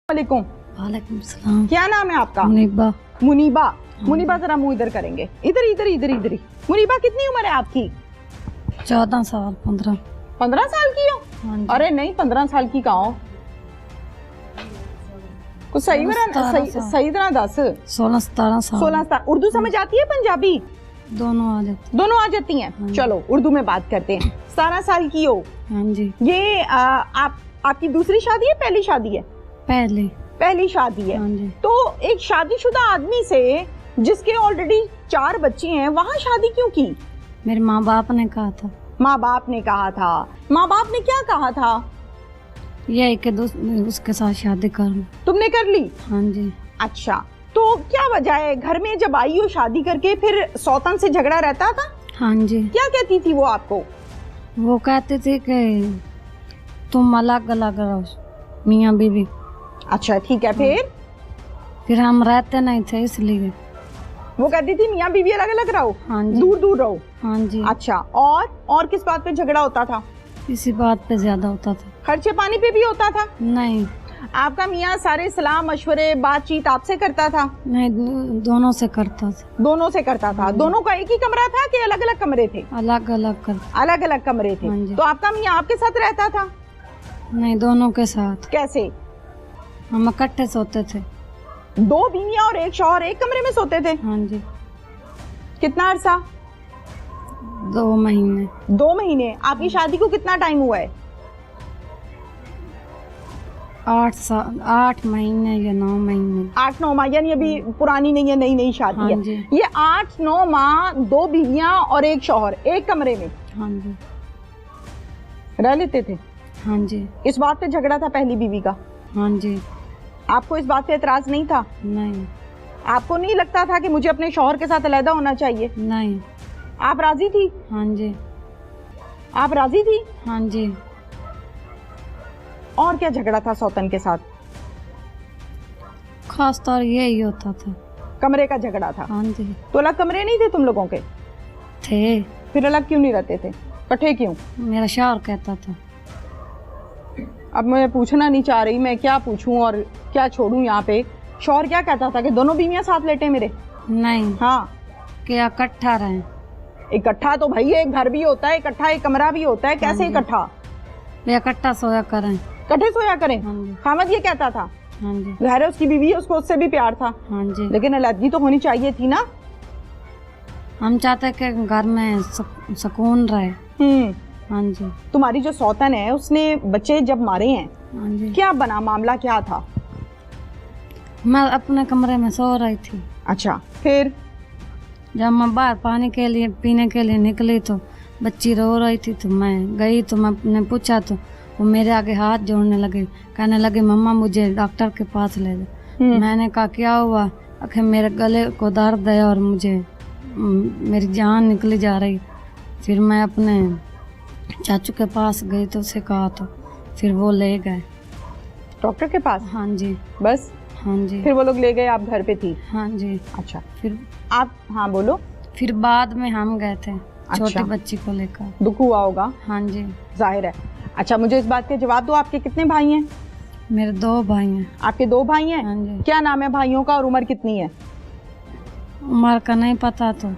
वालेकुम। वालेकुम सलाम। क्या नाम है आपका? मुनीबा। मुनीबा। मुनीबा जरा मुंह इधर करेंगे, इधर इधर इधर इधर ही। मुनीबा कितनी उम्र है आपकी? 14 साल 15। 15 साल की हो? हाँ जी। अरे नहीं 15 साल की कहाँ हो, कुछ सही सही तरह दस। 16-17 साल। 16 साल। उर्दू समझ आती है पंजाबी? दोनों आ जाते। दोनों आ जाती हैं। हाँ। चलो उर्दू में बात करते हैं। 17 साल की हो। हाँ जी। ये आपकी दूसरी शादी है पहली शादी है? पहली शादी है। हाँ जी। तो एक शादीशुदा आदमी से जिसके ऑलरेडी 4 बच्चे हैं वहाँ शादी क्यों की? मेरे माँ बाप ने कहा था। माँ बाप ने कहा था। माँ बाप ने क्या कहा था? यही कि उसके साथ शादी कर लूं। तुमने कर ली? हाँ जी। अच्छा, तो क्या वजह है घर में जब आई हो शादी करके फिर सौतन से झगड़ा रहता था? हाँ जी। क्या कहती थी वो आपको? वो कहते थे कि तुम अलग अलग रहो मियाँ बीवी। अच्छा ठीक है। फिर हम रहते नहीं थे इसलिए वो कहती थी मियाँ बीवी अलग अलग रहो। हाँ जी। दूर दूर रहो। हाँ जी। अच्छा, और किस बात पे झगड़ा होता था? इसी बात पे ज्यादा होता था। खर्चे पानी पे भी होता था? नहीं आपका मियाँ सारे सलाह मशवरे बातचीत आपसे करता था? नहीं, दोनों से करता था। दोनों से करता था। दोनों का एक ही कमरा था कि अलग अलग कमरे थे? अलग अलग करता। अलग अलग कमरे थे। हाँ जी। तो आपका मियाँ आपके साथ रहता था? नहीं, दोनों के साथ। कैसे? हम इकट्ठे सोते थे। 2 बीवियां और 1 शौहर एक कमरे में सोते थे? हाँ जी। कितना अरसा? 2 महीने। 2 महीने। आपकी शादी को कितना टाइम हुआ है? 8 महीने या 9 महीने। 8-9 माह, यानी अभी पुरानी नहीं है, नई नई शादी हाँ है। जी। ये 8-9 माह 2 बीवियां और 1 शौहर एक कमरे में हाँ जी। रह लेते थे? हाँ जी। इस बात पे झगड़ा था पहली बीवी का? हाँ जी। आपको इस बात पे एतराज नहीं था? नहीं। आपको नहीं लगता था कि मुझे अपने शौहर के साथ अलहदा होना चाहिए? नहीं। आप राजी थी? हाँ जी। आप राजी थी? हाँ जी। और क्या झगड़ा था सौतन के साथ? खास तौर यही होता था। कमरे का झगड़ा था? हाँ जी। तो अलग कमरे नहीं थे तुम लोगों के? थे। फिर अलग क्यों नहीं रहते थे, इकट्ठे क्यों? मेरा शौहर कहता था। अब मैं पूछना नहीं चाह रही, मैं क्या पूछूं और क्या छोड़ूं यहाँ पे। शौहर क्या कहता था कि दोनों बीवियां साथ लेटे मेरे? नहीं। हाँ। कि इकट्ठा रहें। इकट्ठा तो भाई एक घर भी होता है, इकट्ठा एक कमरा भी होता है, कैसे इकट्ठा? वे इकट्ठा सोया करें। इकट्ठे सोया करें? हाँ जी। हामिद ये कहता था? हाँ जी। ज़ाहिर है उसकी बीवी है, उसको उससे भी प्यार था। हाँ जी। लेकिन अलग तो होनी चाहिए थी ना? हम चाहते कि घर में सुकून रहे। हाँ जी। तुम्हारी जो सौतन है उसने बच्चे जब मारे हैं, हाँ जी। क्या बना, मामला क्या था? मैं अपने कमरे में सो रही थी। अच्छा, फिर? जब मैं बाहर पानी के लिए पीने के लिए निकली तो बच्ची रो रही थी, तो मैं गई तो मैंने पूछा तो वो मेरे आगे हाथ जोड़ने लगे, कहने लगे मम्मा मुझे डॉक्टर के पास ले दो। मैंने कहा क्या हुआ? आखिर मेरे गले को दर्द है और मुझे मेरी जान निकली जा रही। फिर मैं अपने चाचू के पास गई तो उसे कहा तो फिर वो ले गए डॉक्टर के पास? हाँ जी। बस? हाँ जी। फिर वो लोग ले गए, आप घर पे थी? हाँ जी। अच्छा, फिर आप? हाँ बोलो। फिर बाद में हम गए थे छोटी अच्छा। बच्ची को लेकर। दुख हुआ होगा? हाँ जी। जाहिर है। अच्छा, मुझे इस बात के जवाब दो, आपके कितने भाई हैं? मेरे 2 भाई हैं। आपके 2 भाई हैं? हाँ जी। क्या नाम है भाइयों का और उम्र कितनी है? उम्र का नहीं पता, तो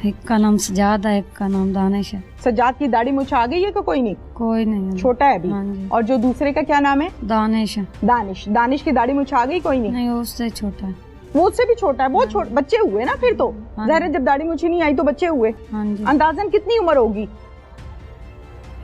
एक का नाम सजाद है, एक का नाम दानिश है। सज्जाद की दाढ़ी मुछ आ गई है कि कोई नहीं? कोई नहीं है। छोटा है अभी? हाँ जी। और जो दूसरे का क्या नाम है? दानिश है। दानिश। दानिश की दाढ़ी मुछ आ गई? कोई नहीं? नहीं, वो उससे छोटा है। वो उससे भी छोटा है? बहुत छोटे बच्चे हुए ना फिर तो। हाँ। ज़ाहिर है जब दाढ़ी मुछी नहीं आई तो बच्चे हुए। हाँ जी। अंदाजन कितनी उम्र होगी?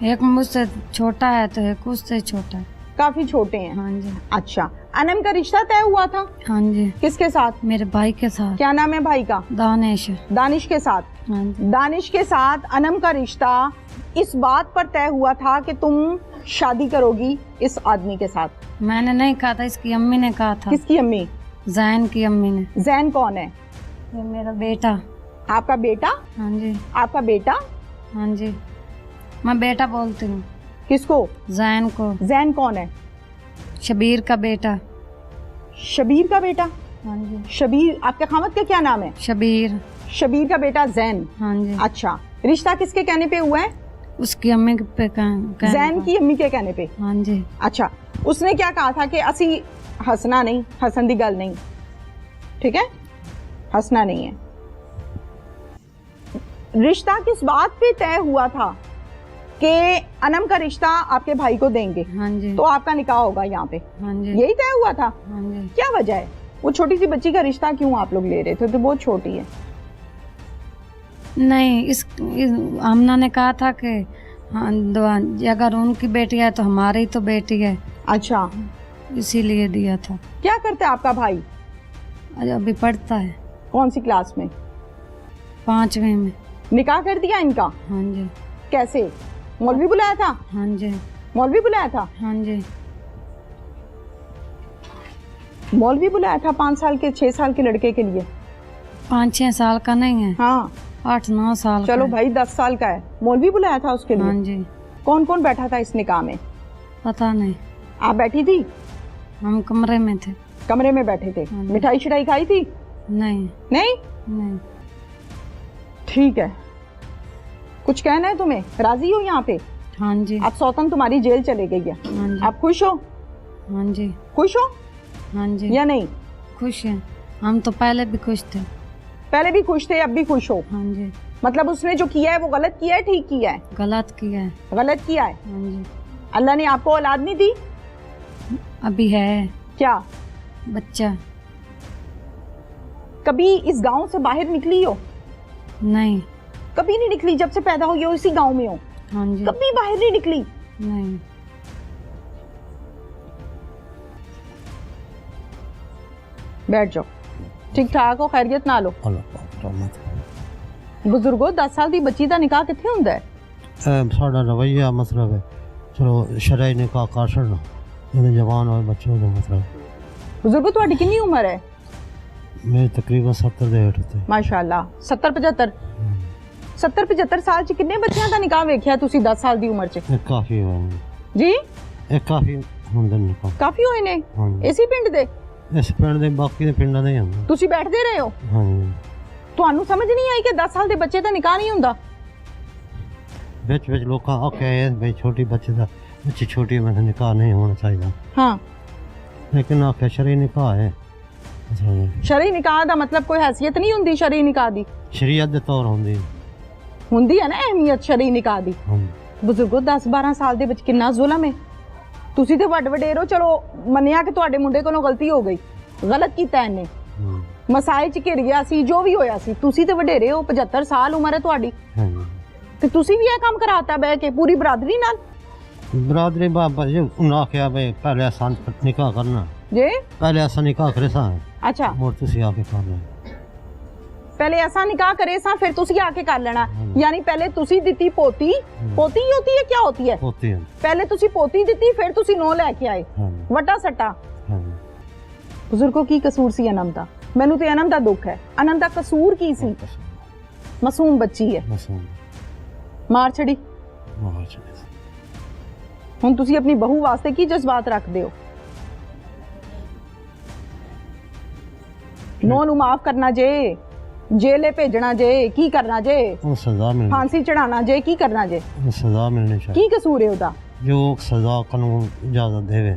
एक मुझसे छोटा है तो एक उससे छोटा है। काफी छोटे हैं। हाँ जी। अच्छा, अनम का रिश्ता तय हुआ था? हाँ जी। किसके साथ? मेरे भाई के साथ। क्या नाम है भाई का? दानिश है। दानिश के साथ? हाँ जी। दानिश के साथ अनम का रिश्ता इस बात पर तय हुआ था कि तुम शादी करोगी इस आदमी के साथ? मैंने नहीं कहा था, इसकी अम्मी ने कहा था। किसकी अम्मी? जैन की अम्मी ने। जैन कौन है? ये मेरा बेटा। आपका बेटा? हाँ जी। आपका बेटा? हाँ जी, मैं बेटा बोलती हूँ। किसको? जैन को। जैन कौन है? शबीर का बेटा। शबीर का बेटा? हाँ जी। शबीर, आपके खामद का क्या नाम है? शबीर। शबीर का बेटा जैन? हाँ जी। अच्छा, रिश्ता किसके कहने पे हुआ है? उसकी अम्मी पे जैन की अम्मी के कहने पे? हाँ जी। अच्छा, उसने क्या कहा था कि असी हंसना नहीं, हसन दी गल नहीं, ठीक है, हंसना नहीं है। रिश्ता किस बात पे तय हुआ था कि अनम का रिश्ता आपके भाई को देंगे, हाँ जी, तो आपका निकाह होगा यहाँ पे, हाँ जी, यही तय हुआ था? हाँ जी। क्या वजह है? वो छोटी सी बच्ची का रिश्ता क्यों आप लोग ले रहे थे? तो बहुत छोटी है। नहीं, इस आमना ने कहा था कि हाँ अगर उनकी बेटी है तो हमारी तो बेटी है, अच्छा, इसीलिए दिया था। क्या करता है आपका भाई? अभी पढ़ता है कौन सी क्लास में? 5वीं में। निकाह कर दिया इनका? हाँ जी, कैसे? मौलवी बुलाया था? हाँ जी, मौलवी बुलाया था? हाँ जी। मौलवी बुलाया था 5 साल के 6 साल के लड़के के लिए? 5-6 साल का नहीं है, हाँ 8-9 साल चलो का है। भाई 10 साल का है, मौलवी बुलाया था उसके लिए? हाँ जी। कौन कौन बैठा था इस निकाह में? पता नहीं, आप बैठी थी? हम कमरे में थे। कमरे में बैठे थे? हाँ जी। मिठाई शिठाई खाई थी? नहीं, नहीं? नहीं। ठीक है, कुछ कहना है तुम्हें? राजी हो यहाँ पे? हाँ जी, अब सौतन तुम्हारी जेल चले गई है, हाँ जी, आप खुश हो? हाँ जी, खुश हो हाँ जी। या नहीं? खुश हैं, हम तो पहले भी खुश थे। पहले भी खुश थे, अब भी खुश हो? हाँ जी। मतलब उसने जो किया है वो गलत किया है, ठीक किया है? गलत किया है। गलत किया है। हाँ जी। अल्लाह ने आपको औलाद नहीं दी? अभी है क्या? बच्चा। कभी इस गांव से बाहर निकली हो? नहीं। कभी नहीं निकली? जब से पैदा हुई हो इसी गांव में हो? हाँ जी। कभी बाहर नहीं निकली? नहीं। बैठ जाओ, ठीक ठाक हो? खैरियत ना लो? बुजुर्गो 10 साल की बच्ची का निकाह कित्थे हुंदा है? साडा रवैया मतलब है चलो शरई निकाह कर छड़ना जब जवान होए बच्चे का मतलब। बुजुर्गो तुम्हारी कितनी उम्र है? मेरी तकरीबन 70 दे हेठ ते। माशाअल्लाह 70-75 70-75 साल च कितने बच्चों का निकाह वेख्या तुसी 10 साल की उम्र च? काफी होए जी काफी हुंदे निकाह। काफी होए ने? हाँ इसी पिंड दे? इस पिंड दे बाकी दे पिंडां दे हुंदे। तुसी बैठदे रहे हो? हाँ जी। ਤੁਹਾਨੂੰ समझ नहीं आई कि 10 साल के बच्चे का निकाह नहीं हुंदा? विच विच लोग आखे भाई छोटी बच्चे दा बच्ची छोटी में निकाह नहीं होना चाहिए, हाँ लेकिन आखे शरई निकाह है। शरई निकाह दा मतलब कोई हैसियत नहीं हुंदी? शरई निकाह दी शरीयत दे तौर हुंदी है ना अहमियत शरई निकाह दी। बुजुर्गो 10-12 साल ਦੇ ਵਿੱਚ ਕਿੰਨਾ ਜ਼ੁਲਮ ਹੈ। ਤੁਸੀਂ ਤੇ ਵੱਡ ਵਡੇਰੋ, ਚਲੋ ਮੰਨਿਆ ਕਿ ਤੁਹਾਡੇ ਮੁੰਡੇ ਕੋਲੋਂ ਗਲਤੀ ਹੋ ਗਈ, ਗਲਤ ਕੀਤਾ ਇਹਨੇ, ਮਸਾਇਲ ਚ ਘਿਰ ਗਿਆ ਸੀ, ਜੋ ਵੀ ਹੋਇਆ ਸੀ। ਤੁਸੀਂ ਤੇ ਵਡੇਰੇ ਹੋ, 75 ਸਾਲ ਉਮਰ ਹੈ ਤੁਹਾਡੀ, ਤੇ ਤੁਸੀਂ ਵੀ ਇਹ ਕੰਮ ਕਰਾਤਾ ਬਹਿ ਕੇ ਪੂਰੀ ਬਰਾਦਰੀ ਨਾਲ? बरादरी बाबा जी उन्हें आख्या भाई पहले आसान निकाह करना, जे पहले ऐसा निकाह करे सा अच्छा मोर तुसी आके कर ले। पहले ऐसा निकाह करे सा फिर तुसी आके कर लेना, यानी पहले तुसी दिती पोती। पोती ही होती है, क्या होती है? होती है। पहले तुसी पोती दिती फिर तुसी नो लेके आए, वटा सट्टा। बुजुर्गों की कसूर सी अनम दा? मैनू ते अनम दा दुख है। अनम दा कसूर की सी? मासूम बच्ची है, मार छड़ी। हुण तुसी अपनी बहू वास्ते की जज्बात रखदे हो? नो नू माफ करना जे, जेले भेजना जे, की करना जे? सजा मिलनी, फांसी चढ़ाना जे, की करना जे? सजा मिलनी चाहिए। की कसूर है उदा? जो सजा कानून इजाजत देवे।